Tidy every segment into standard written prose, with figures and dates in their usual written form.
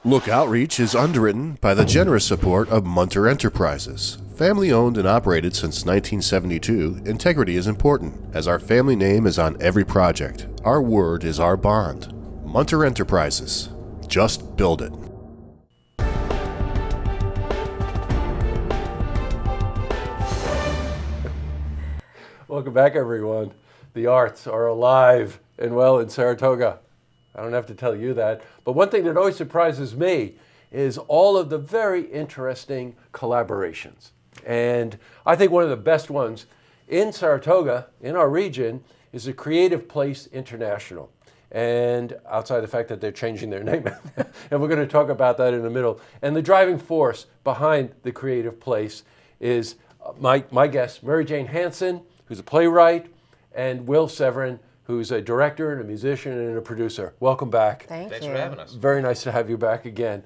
Look Outreach is underwritten by the generous support of Munter Enterprises. Family owned and operated since 1972, integrity is important, as our family name is on every project. Our word is our bond. Munter Enterprises. Just build it. Welcome back, everyone. The arts are alive and well in Saratoga. I don't have to tell you that. But one thing that always surprises me is all of the very interesting collaborations. And I think one of the best ones in Saratoga, in our region, is the Creative Place International. And outside the fact that they're changing their name, and we're going to talk about that in the middle. And the driving force behind the Creative Place is my guest, Mary Jane Hansen, who's a playwright, and Will Sevrin, who's a director and a musician and a producer. Welcome back. Thanks for having us. Very nice to have you back again.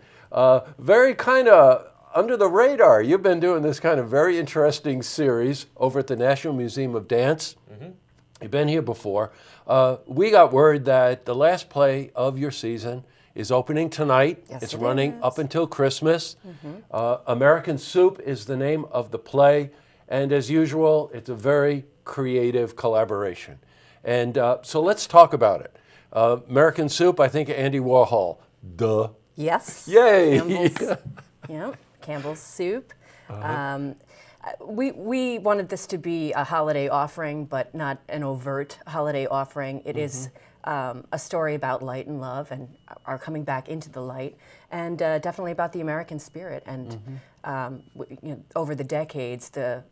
Very kind of under the radar. You've been doing this kind of very interesting series over at the National Museum of Dance. Mm-hmm. You've been here before. We got word that the last play of your season is opening tonight. Yes, it's it running is. up until Christmas. Mm-hmm. American Soup is the name of the play. And as usual, it's a very creative collaboration. And so let's talk about it. American Soup, I think Andy Warhol. Duh. Yes. Yay! Campbell's Soup. We wanted this to be a holiday offering, but not an overt holiday offering. It is a story about light and love and our coming back into the light, and definitely about the American spirit and over the decades, the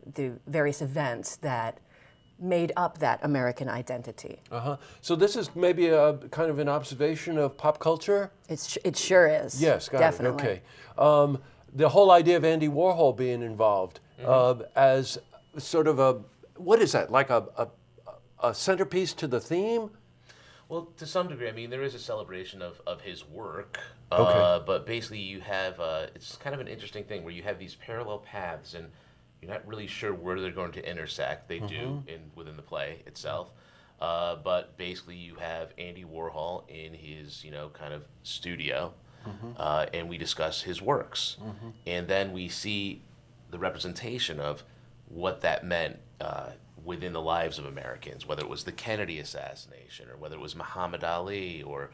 various events that made up that American identity. So this is maybe a kind of an observation of pop culture? It sure is. Yes, got definitely. it. Okay. The whole idea of Andy Warhol being involved as sort of a, what is that, like a centerpiece to the theme? Well, to some degree, I mean, there is a celebration of his work, but basically you have, it's kind of an interesting thing where you have these parallel paths and you're not really sure where they're going to intersect. They do within the play itself. But basically you have Andy Warhol in his, kind of studio, and we discuss his works. And then we see the representation of what that meant within the lives of Americans, whether it was the Kennedy assassination or whether it was Muhammad Ali or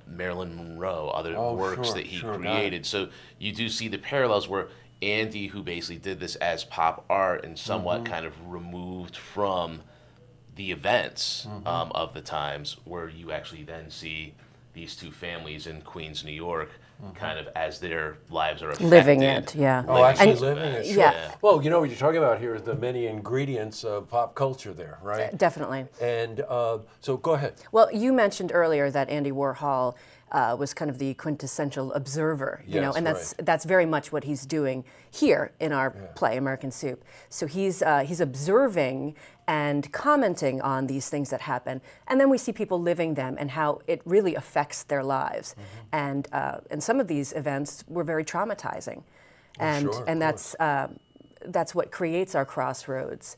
Marilyn Monroe, other works that he created. So you do see the parallels where Andy, who basically did this as pop art and somewhat kind of removed from the events of the times, where you actually then see these two families in Queens, New York, kind of as their lives are affected. Living it, yeah. Actually living it. Sure. Yeah. Well, what you're talking about here is the many ingredients of pop culture there, right? Definitely. And so go ahead. Well, you mentioned earlier that Andy Warhol was kind of the quintessential observer, Yes, and that's very much what he's doing here in our play, American Soup. So he's observing and commenting on these things that happen, and then we see people living them and how it really affects their lives. And some of these events were very traumatizing, and that's what creates our crossroads.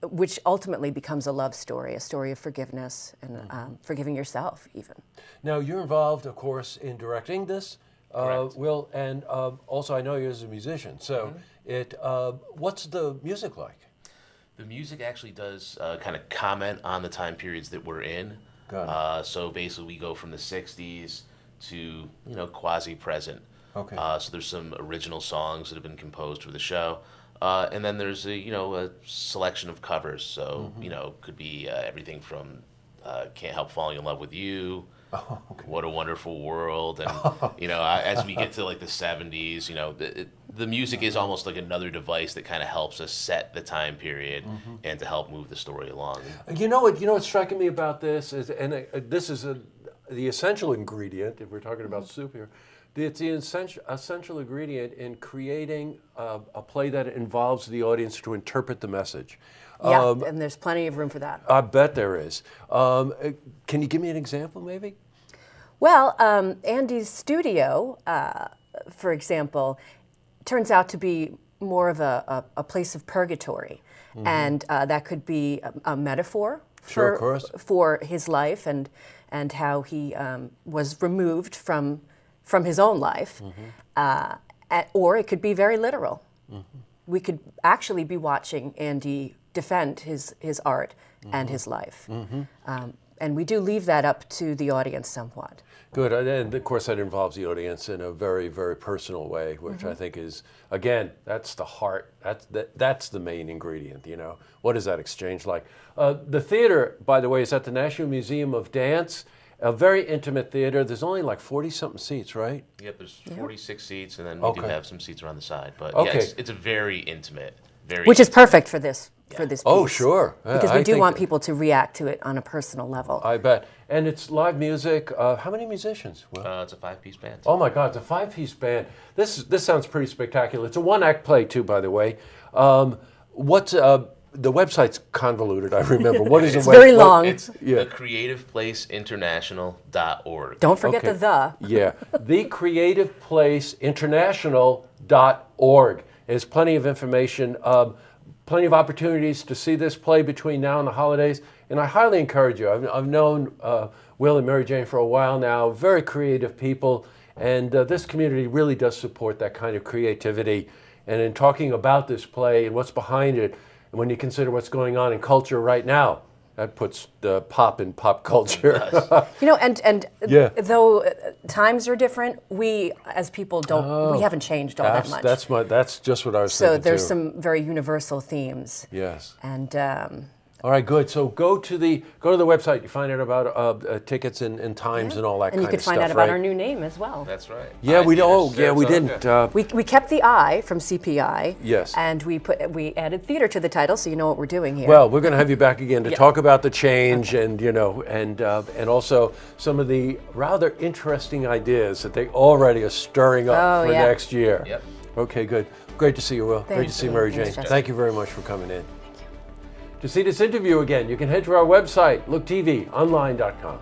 Which ultimately becomes a love story, a story of forgiveness and forgiving yourself, even. Now, you're involved, of course, in directing this, Will, and also I know you as a musician. So, what's the music like? The music actually does kind of comment on the time periods that we're in. So basically, we go from the '60s to quasi-present. Okay. So there's some original songs that have been composed for the show. And then there's a selection of covers. So could be everything from "Can't Help Falling in Love with You," "What a Wonderful World," and as we get to like the '70s, the music is almost like another device that kind of helps us set the time period and to help move the story along. What's striking me about this is, and this is the essential ingredient if we're talking about soup here. It's the essential ingredient in creating a play that involves the audience to interpret the message. Yeah, and there's plenty of room for that. I bet there is. Can you give me an example, maybe? Well, Andy's studio, for example, turns out to be more of a place of purgatory. And that could be a metaphor Sure, of course. for his life and how he was removed from from his own life, or it could be very literal. We could actually be watching Andy defend his art and his life. And we do leave that up to the audience somewhat. Good, and of course that involves the audience in a very, very personal way, which I think is, again, that's the heart, that's the main ingredient, you know. What is that exchange like? The theater, by the way, is at the National Museum of Dance, a very intimate theater. There's only like 40-something seats, right? Yep, there's 46 seats, and then we do have some seats around the side. But yeah, it's a very intimate, which is perfect for this. For this piece. Oh, sure. Because we do want people to react to it on a personal level. I bet. And it's live music. How many musicians? Well, it's a 5-piece band. Oh, my God, it's a 5-piece band. This sounds pretty spectacular. It's a 1-act play, too, by the way. What's the website's convoluted, I remember. What is the website? It's very long. It's thecreativeplaceinternational.org. Don't forget the. Yeah, thecreativeplaceinternational.org. There's plenty of information. Plenty of opportunities to see this play between now and the holidays, and I highly encourage you. I've known Will and Mary Jane for a while now, very creative people, and this community really does support that kind of creativity. And in talking about this play and what's behind it, and when you consider what's going on in culture right now, that puts the pop in pop culture. You know, and though times are different, we as people don't. We haven't changed all that much. That's just what I was thinking. So there's some very universal themes. Yes. And all right, good. So go to the website. You find out about tickets and times and all that kind of stuff. And you could find out about our new name as well. That's right. Yeah, we didn't. We kept the I from CPI. Yes. And we added theater to the title, so you know what we're doing here. Well, we're going to have you back again to talk about the change and and also some of the rather interesting ideas that they already are stirring up for next year. Yep. Okay, good. Great to see you, Will. Great to see Mary Jane. Thank you very much for coming in. To see this interview again, you can head to our website, looktvonline.com.